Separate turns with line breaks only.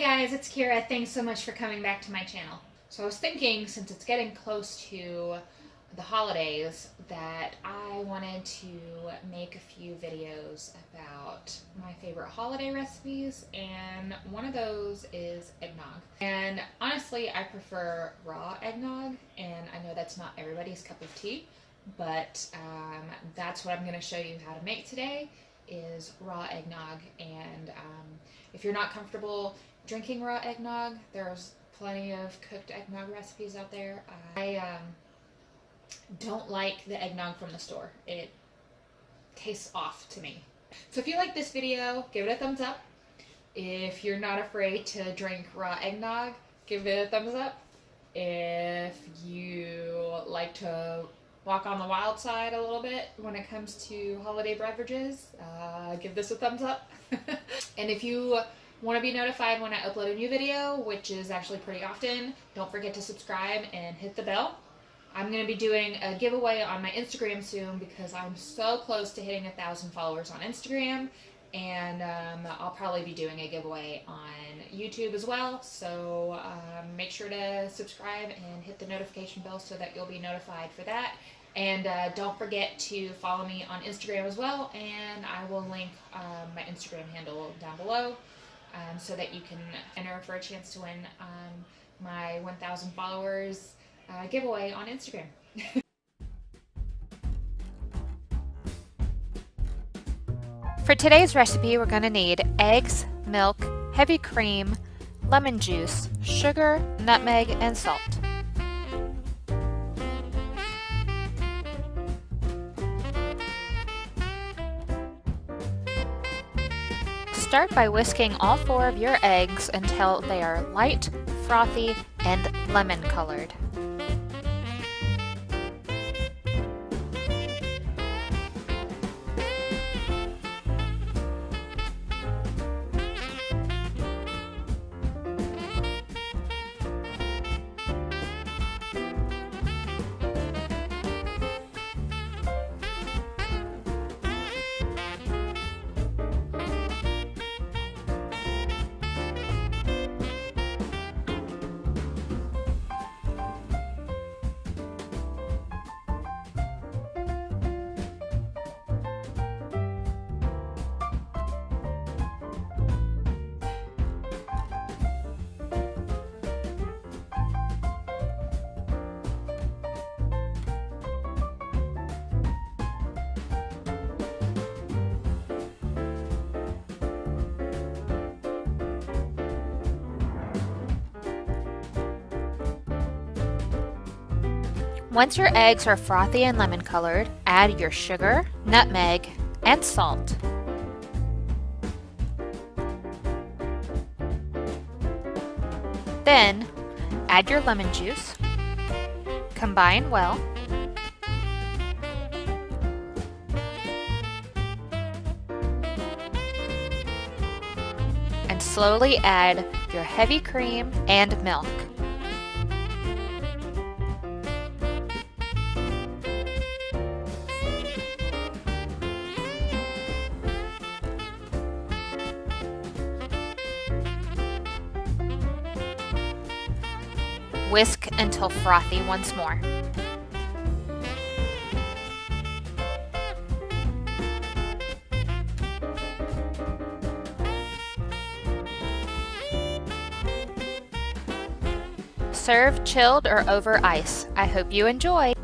guys, it's Kira. Thanks so much for coming back to my channel. So I was thinking, since it's getting close to the holidays, that I wanted to make a few videos about my favorite holiday recipes, and one of those is eggnog. And honestly, I prefer raw eggnog, and I know that's not everybody's cup of tea, but that's what I'm going to show you how to make today, is raw eggnog. And if you're not comfortable drinking raw eggnog, there's plenty of cooked eggnog recipes out there. I don't like the eggnog from the store. It tastes off to me. So if you like this video, give it a thumbs up. If you're not afraid to drink raw eggnog, give it a thumbs up. If you like to walk on the wild side a little bit when it comes to holiday beverages, give this a thumbs up. And if you want to be notified when I upload a new video, which is actually pretty often, don't forget to subscribe and hit the bell. I'm going to be doing a giveaway on my Instagram soon because I'm so close to hitting 1,000 followers on Instagram, and I'll probably be doing a giveaway on YouTube as well. So make sure to subscribe and hit the notification bell so that you'll be notified for that. And don't forget to follow me on Instagram as well, and I will link my Instagram handle down below so that you can enter for a chance to win my 1,000 followers giveaway on Instagram.
For today's recipe, we're going to need eggs, milk, heavy cream, lemon juice, sugar, nutmeg, and salt. Start by whisking all 4 of your eggs until they are light, frothy, and lemon colored. Once your eggs are frothy and lemon colored, add your sugar, nutmeg, and salt. Then, add your lemon juice, combine well, and slowly add your heavy cream and milk. Whisk until frothy once more. Serve chilled or over ice. I hope you enjoy.